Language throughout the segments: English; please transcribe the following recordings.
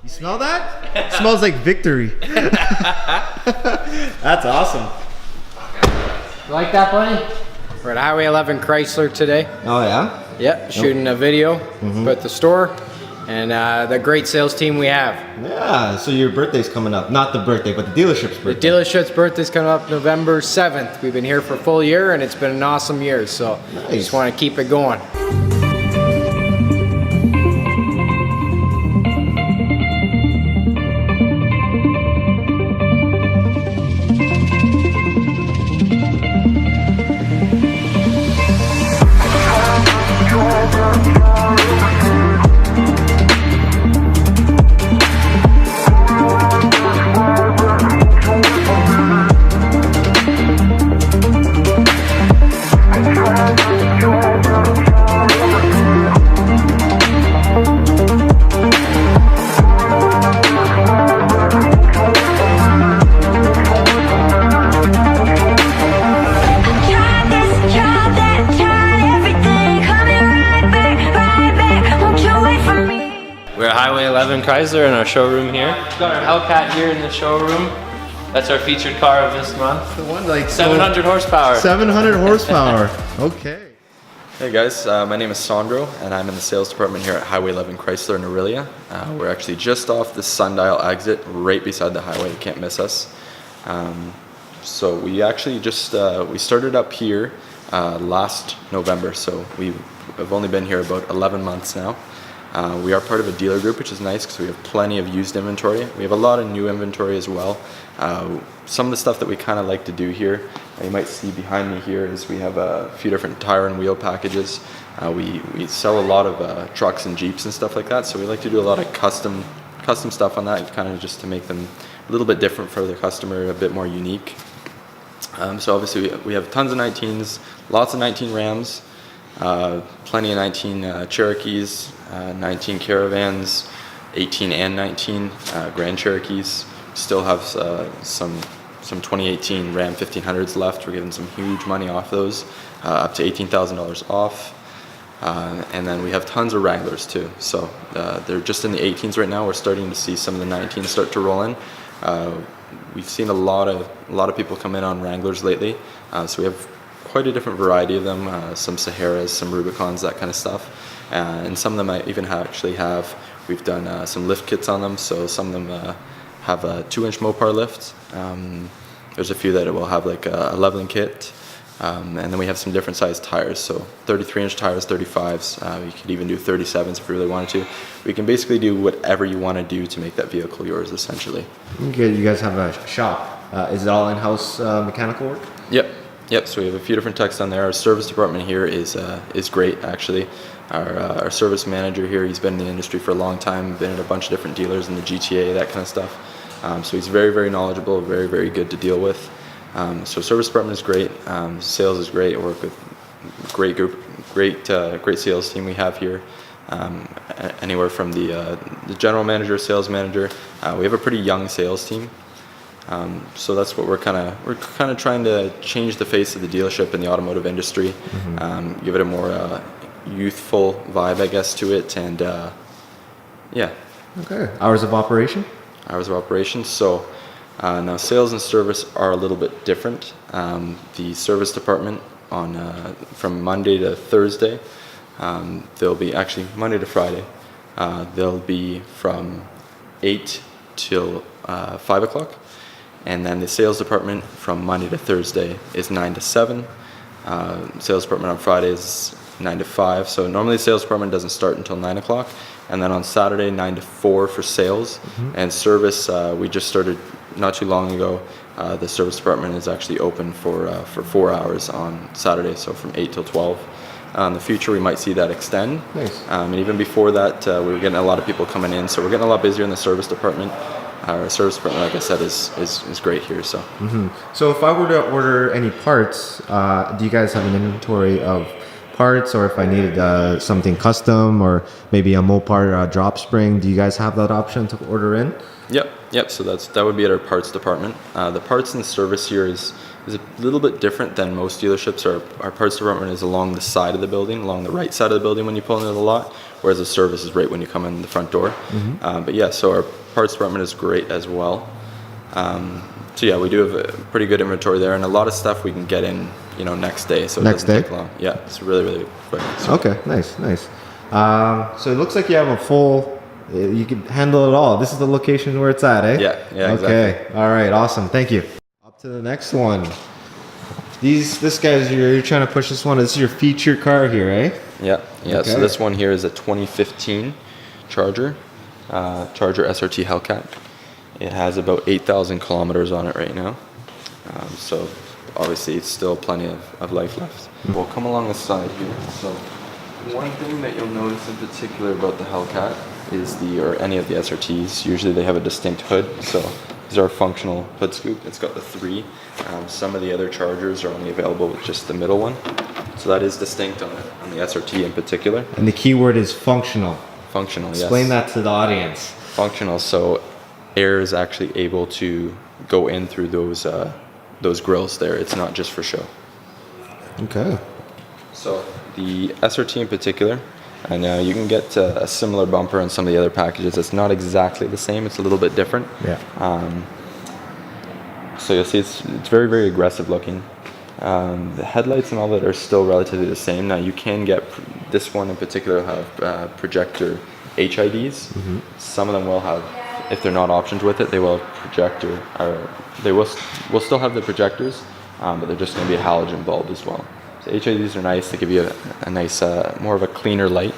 You smell that? It smells like victory. That's awesome. You like that, buddy? We're at Highway 11 Chrysler today. Oh yeah? Yep, shooting a video at the store and the great sales team we have. Yeah, so your birthday's coming up. Not the birthday, but the dealership's birthday. The dealership's birthday's coming up November 7th. We've been here for a full year and it's been an awesome year, so nice. Just want to keep it going. We're at Highway 11 Chrysler in our showroom here. We've got our Hellcat here in the showroom. That's our featured car of this month. The one like 700 horsepower. 700 horsepower. Okay. Hey guys, my name is Solandro and I'm in the sales department here at Highway 11 Chrysler in Orillia. We're actually just off the Sundial exit right beside the highway. You can't miss us. So we actually just we started up here last November, so we've only been here about 11 months now. We are part of a dealer group, which is nice because we have plenty of used inventory. We have a lot of new inventory as well. Some of the stuff that we kind of like to do here, you might see behind me here, is we have a few different tire and wheel packages. We sell a lot of trucks and Jeeps and stuff like that, so we like to do a lot of custom stuff on that, kind of just to make them a little bit different for the customer, a bit more unique. So obviously we have tons of 19s, lots of 19 Rams, plenty of 19 Cherokees, 19 Caravans, 18 and 19 Grand Cherokees. Still have some 2018 Ram 1500s left. We're getting some huge money off those, up to $18,000 off. And then we have tons of Wranglers too. So they're just in the 18s right now. We're starting to see some of the 19s start to roll in. We've seen a lot of people come in on Wranglers lately. So we have quite a different variety of them. Some Saharas, some Rubicons, that kind of stuff. And some of them I even we've done some lift kits on them. So some of them have a 2-inch Mopar lift. There's a few that will have like a leveling kit. And then we have some different size tires, so 33-inch tires, 35s. You could even do 37s if you really wanted to. We can basically do whatever you want to do to make that vehicle yours, essentially. Okay, you guys have a shop. Is it all in-house mechanical work? Yep. So we have a few different techs on there. Our service department here is great, actually. Our service manager here, he's been in the industry for a long time, been at a bunch of different dealers in the GTA, that kind of stuff. So he's very, very knowledgeable, very, very good to deal with. So service department is great. Sales is great. I work with great group, great sales team we have here. Anywhere from the general manager, sales manager. We have a pretty young sales team. So that's what we're kind of trying to change the face of the dealership in the automotive industry. Give it a more youthful vibe, I guess, to it, and yeah. Okay. Hours of operation? Hours of operation. So now sales and service are a little bit different. The service department from Monday to Thursday, they'll be actually Monday to Friday. They'll be from 8 till 5 o'clock. And then the sales department from Monday to Thursday is 9 to 7. Sales department on Friday is 9 to 5. So normally the sales department doesn't start until 9 o'clock. And then on Saturday, 9 to 4 for sales. And service, we just started not too long ago. The service department is actually open for 4 hours on Saturday, so from 8 till 12. In the future, we might see that extend. Nice. And even before that, we were getting a lot of people coming in, so we're getting a lot busier in the service department. Our service department, like I said, is great here. So. So if I were to order any parts, do you guys have an inventory of parts, or if I needed something custom, or maybe a Mopar drop spring, do you guys have that option to order in? Yep. So that would be at our parts department. The parts and service here is a little bit different than most dealerships. Our parts department is along the side of the building, along the right side of the building when you pull into the lot, whereas the service is right when you come in the front door. But yeah, so our parts department is great as well. So yeah, we do have a pretty good inventory there, and a lot of stuff we can get in, next day. So it Next doesn't day? take long. Yeah, it's really quick. So. Okay, nice. So it looks like you have a full. You can handle it all. This is the location where it's at, eh? Yeah, exactly. Okay, all right, awesome. Thank you. Up to the next one. This guy's you're trying to push this one. This is your feature car here, eh? Yeah. Okay. So this one here is a 2015 Charger SRT Hellcat. It has about 8,000 kilometers on it right now. So obviously it's still plenty of life left. We'll come along the side here. So one thing that you'll notice in particular about the Hellcat is or any of the SRTs, usually they have a distinct hood. So these are a functional hood scoop. It's got the 3. Some of the other Chargers are only available with just the middle one. So that is distinct on the SRT in particular. And the keyword is functional. Functional, yes. Explain that to the audience. Functional, so air is actually able to go in through those grills there. It's not just for show. Okay. So the SRT in particular, and you can get a similar bumper on some of the other packages. It's not exactly the same. It's a little bit different. Yeah. So you'll see it's very aggressive looking. The headlights and all that are still relatively the same. Now you can get this one in particular have projector HIDs. Some of them will have, if they're not optioned with it, they will have projector, or they will still have the projectors, but they're just going to be a halogen bulb as well. So HIDs are nice. They give you a nice, more of a cleaner light,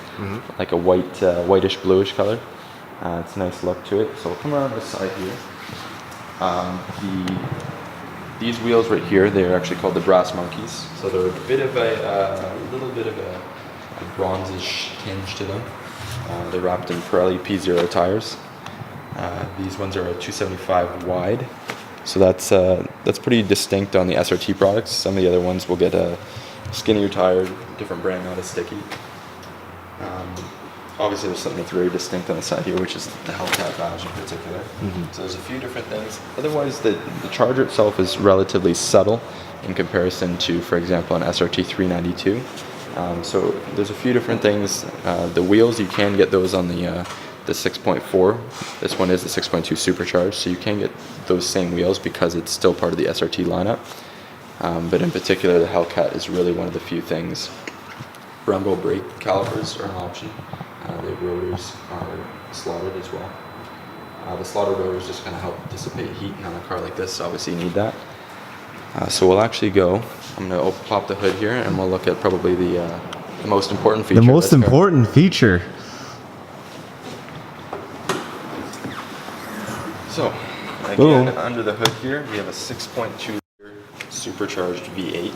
like a whitish bluish color. It's a nice look to it. So we'll come around this side here. These wheels right here, they are actually called the brass monkeys. So they're a bit of a little bit of a bronzish tinge to them. They're wrapped in Pirelli P0 tires. These ones are a 275 wide. So that's pretty distinct on the SRT products. Some of the other ones will get a skinnier tire, different brand, not as sticky. Obviously there's something that's very distinct on the side here, which is the Hellcat badge in particular. So there's a few different things. Otherwise the Charger itself is relatively subtle in comparison to, for example, an SRT 392. So there's a few different things. The wheels, you can get those on the 6.4. This one is the 6.2 supercharged, so you can get those same wheels because it's still part of the SRT lineup. But in particular, the Hellcat is really one of the few things. Brembo brake calipers are an option. The rotors are slotted as well. The slotted rotors just kind of help dissipate heat, and on a car like this, obviously you need that. So we'll actually go. I'm going to pop the hood here, and we'll look at probably the most important feature. The most important feature. So again, under the hood here, we have a 6.2 liter supercharged V8.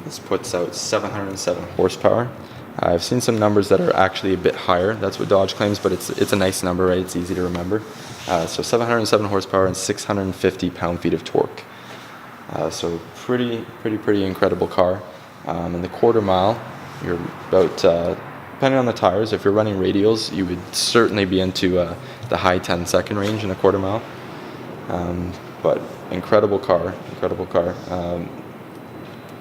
This puts out 707 horsepower. I've seen some numbers that are actually a bit higher. That's what Dodge claims, but it's a nice number, right? It's easy to remember. So 707 horsepower and 650 pound-feet of torque. So pretty incredible car. In the quarter mile, you're about, depending on the tires, if you're running radials, you would certainly be into the high 10-second range in a quarter mile. But incredible car.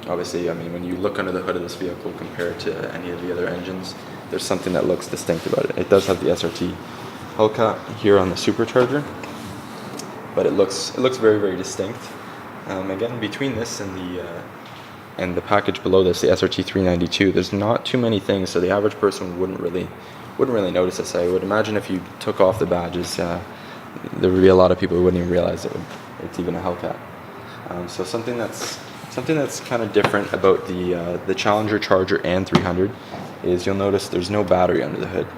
Obviously, I mean, when you look under the hood of this vehicle compared to any of the other engines, there's something that looks distinct about it. It does have the SRT Hellcat here on the supercharger, but it looks very distinct. Again, between this and the package below this, the SRT 392, there's not too many things, so the average person wouldn't really notice this. I would imagine if you took off the badges, there would be a lot of people who wouldn't even realize it's even a Hellcat. So something that's kind of different about the Challenger, Charger, and 300 is you'll notice there's no battery under the hood.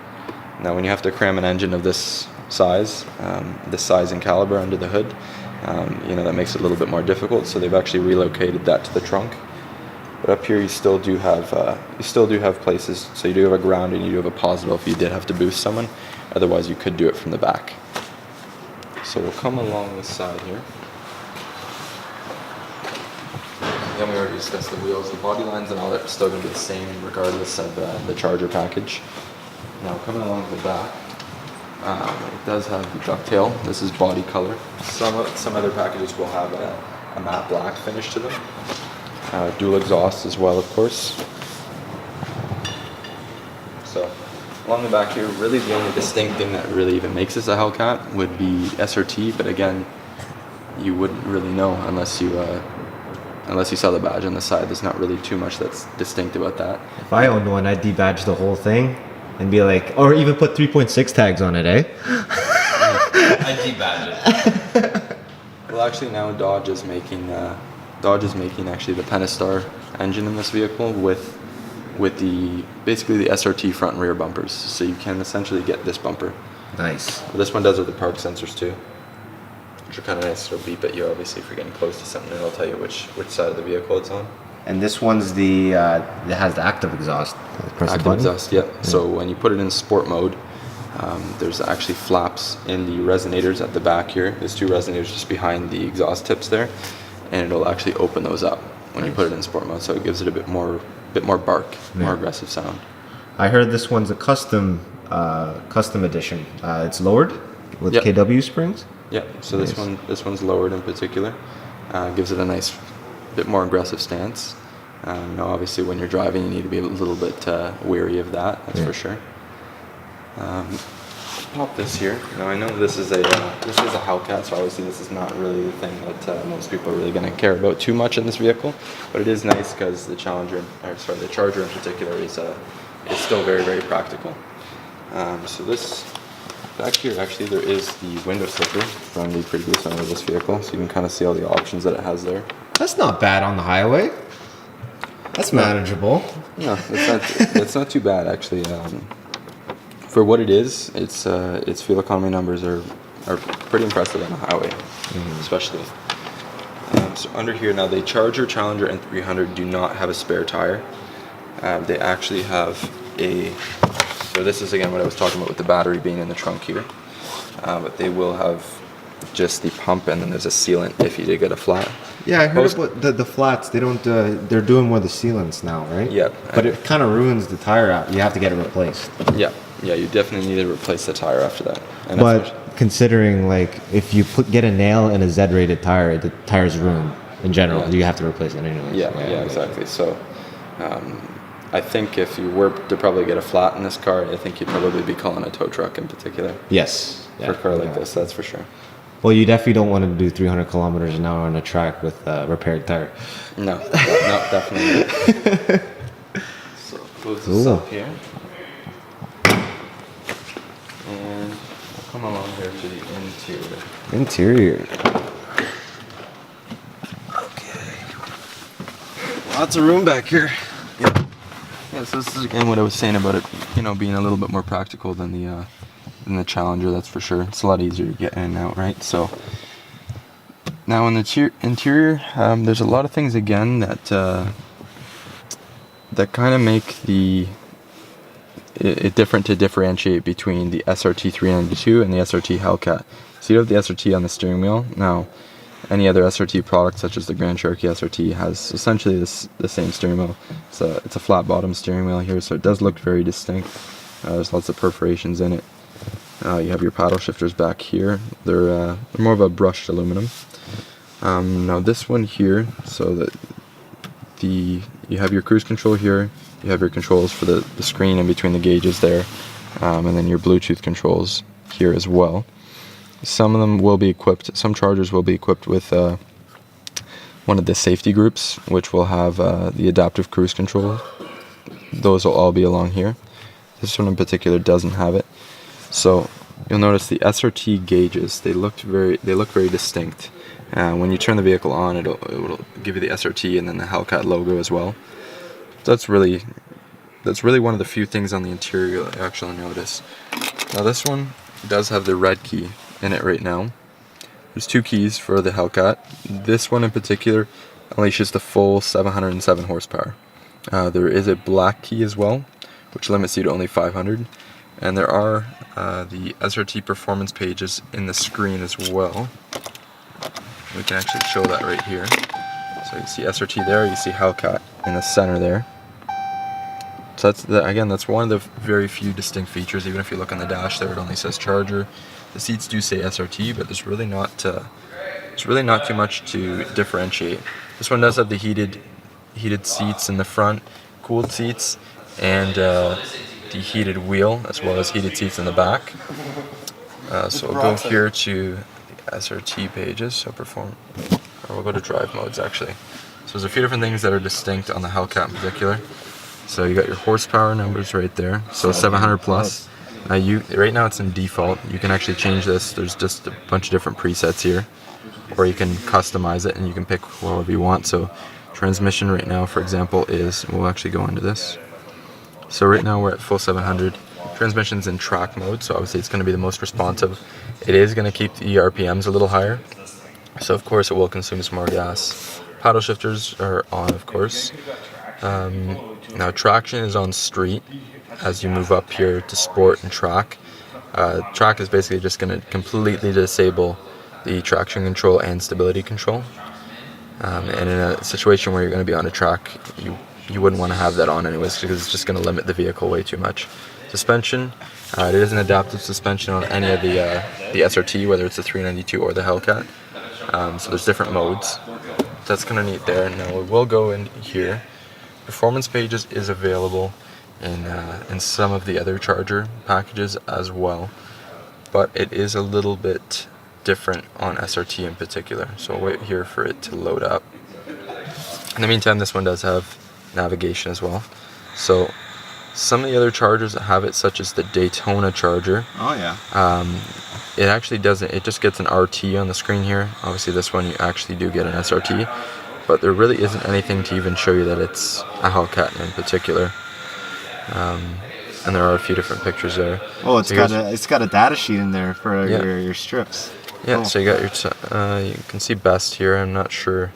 Now, when you have to cram an engine of this size and caliber under the hood, that makes it a little bit more difficult. So they've actually relocated that to the trunk. But up here, you still do have places. So you do have a ground and you do have a positive if you did have to boost someone. Otherwise, you could do it from the back. So we'll come along this side here. Again, we already discussed the wheels. The body lines and all that are still going to be the same regardless of the Charger package. Now, coming along the back, it does have the ducktail. This is body color. Some other packages will have a matte black finish to them. Dual exhaust as well, of course. So, along the back here, really the only distinct thing that really even makes this a Hellcat would be SRT, but again, you wouldn't really know unless you saw the badge on the side. There's not really too much that's distinct about that. If I owned one, I'd debadge the whole thing and be like, or even put 3.6 tags on it, eh? I debadge it. Well, actually now Dodge is making actually the Pentastar engine in this vehicle with basically the SRT front and rear bumpers. So you can essentially get this bumper. Nice. But this one does have the park sensors too, which are kind of nice. It'll beep at you obviously if you're getting close to something, and it'll tell you which side of the vehicle it's on. And this one's it has the active exhaust. Press the Active button. exhaust, yeah. So when you put it in sport mode, there's actually flaps in the resonators at the back here. There's two resonators just behind the exhaust tips there, and it'll actually open those up when you put it in sport mode. So it gives it a bit more bark, more aggressive sound. I heard this one's a custom edition. It's lowered with KW springs. Yeah. So Nice. this one's lowered in particular. Gives it a nice, bit more aggressive stance. Now, obviously, when you're driving, you need to be a little bit wary of that. That's for sure. Pop this here. Now, I know this is a Hellcat, so obviously this is not really the thing that most people are really going to care about too much in this vehicle. But it is nice because the Charger in particular is still very, very practical. So this back here, actually, there is the window slipper from the previous owner of this vehicle, so you can kind of see all the options that it has there. That's not bad on the highway. That's manageable. Yeah, it's not too bad actually. For what it is, its fuel economy numbers are pretty impressive on the highway, especially. So under here now, the Charger, Challenger, and 300 do not have a spare tire. They actually have so this is again what I was talking about with the battery being in the trunk here. But they will have just the pump, and then there's a sealant if you did get a flat. Yeah, I heard about the flats. They don't. They're doing more of the sealants now, right? Yeah. But it kind of ruins the tire out. You have to get it replaced. Yeah, you definitely need to replace the tire after that. And But considering like if you get a nail in a Z-rated tire, the tire's ruined in general. Yeah. You have to replace it anyways. Yeah, exactly. So, I think if you were to probably get a flat in this car, I think you'd probably be calling a tow truck in particular. Yes. For a car like this, that's for sure. Well, you definitely don't want to do 300 kilometers an hour on a track with a repaired tire. No, definitely not. So close this up here, and we'll come along here to the interior. Interior. Lots of room back here. Yep. Yeah, so this is again what I was saying about it, being a little bit more practical than the Challenger, that's for sure. It's a lot easier to get in and out, right? So now in the interior, there's a lot of things again that kind of make it different to differentiate between the SRT 392 and the SRT Hellcat. So you have the SRT on the steering wheel. Now, any other SRT product, such as the Grand Cherokee SRT, has essentially the same steering wheel. So it's a flat bottom steering wheel here, so it does look very distinct. There's lots of perforations in it. You have your paddle shifters back here. They're more of a brushed aluminum. Now this one here, so that you have your cruise control here. You have your controls for the screen in between the gauges there, and then your Bluetooth controls here as well. Some of them will be equipped. Some Chargers will be equipped with one of the safety groups, which will have the adaptive cruise control. Those will all be along here. This one in particular doesn't have it. So you'll notice the SRT gauges. They look very distinct. When you turn the vehicle on, it will give you the SRT and then the Hellcat logo as well. That's really one of the few things on the interior that I actually notice. Now this one does have the red key in it right now. There's two keys for the Hellcat. This one in particular unleashes the full 707 horsepower. There is a black key as well, which limits you to only 500. And there are the SRT performance pages in the screen as well. We can actually show that right here. So you see SRT there, you see Hellcat in the center there. So that's one of the very few distinct features. Even if you look on the dash there, it only says Charger. The seats do say SRT, but there's really not too much to differentiate. This one does have the heated seats in the front, cooled seats, and the heated wheel, as well as heated seats in the back. So we'll go here to the SRT pages. So we'll go to drive modes actually. So there's a few different things that are distinct on the Hellcat in particular. So you got your horsepower numbers right there. So 700 plus. Right now it's in default. You can actually change this. There's just a bunch of different presets here, or you can customize it and you can pick whatever you want. So transmission right now, for example, we'll actually go into this. So right now we're at full 700. Transmission's in track mode, so obviously it's going to be the most responsive. It is going to keep the RPMs a little higher, so of course it will consume some more gas. Paddle shifters are on, of course. Now traction is on street. As you move up here to sport and track, track is basically just going to completely disable the traction control and stability control. And in a situation where you're going to be on a track, you wouldn't want to have that on anyways, because it's just going to limit the vehicle way too much. Suspension, it is an adaptive suspension on any of the SRT, whether it's the 392 or the Hellcat. So there's different modes. That's kind of neat there. Now we will go in here. Performance pages is available in some of the other Charger packages as well, but it is a little bit different on SRT in particular. So I'll wait here for it to load up. In the meantime, this one does have navigation as well. So some of the other Chargers that have it, such as the Daytona Charger, it actually doesn't. It just gets an RT on the screen here. Obviously this one you actually do get an SRT, but there really isn't anything to even show you that it's a Hellcat in particular. And there are a few different pictures there. Oh, it's got a data sheet in there for your strips. Yeah, so you got your you can see best here. I'm not sure.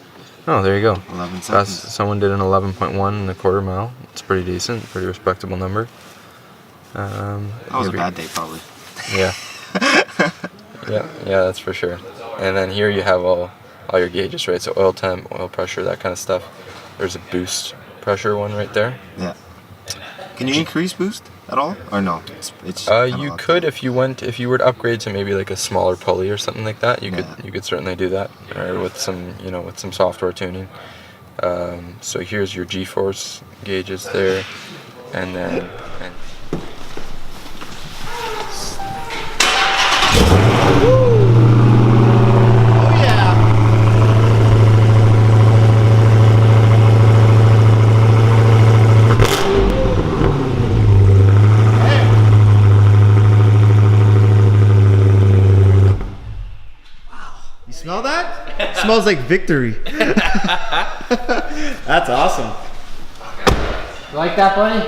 Oh, there you go. 11 seconds. Best, someone did an 11.1 in a quarter mile. It's pretty decent, pretty respectable number. That was a bad day, probably. Yeah. yeah, that's for sure. And then here you have all your gauges, right? So oil temp, oil pressure, that kind of stuff. There's a boost pressure one right there. Yeah. Can you increase boost at all, or no? It's you could if you were to upgrade to maybe like a smaller pulley or something like that. You could certainly do that, or with some software tuning. So here's your G-force gauges there, and then. Smell that? It smells like victory. That's awesome. You like that, buddy?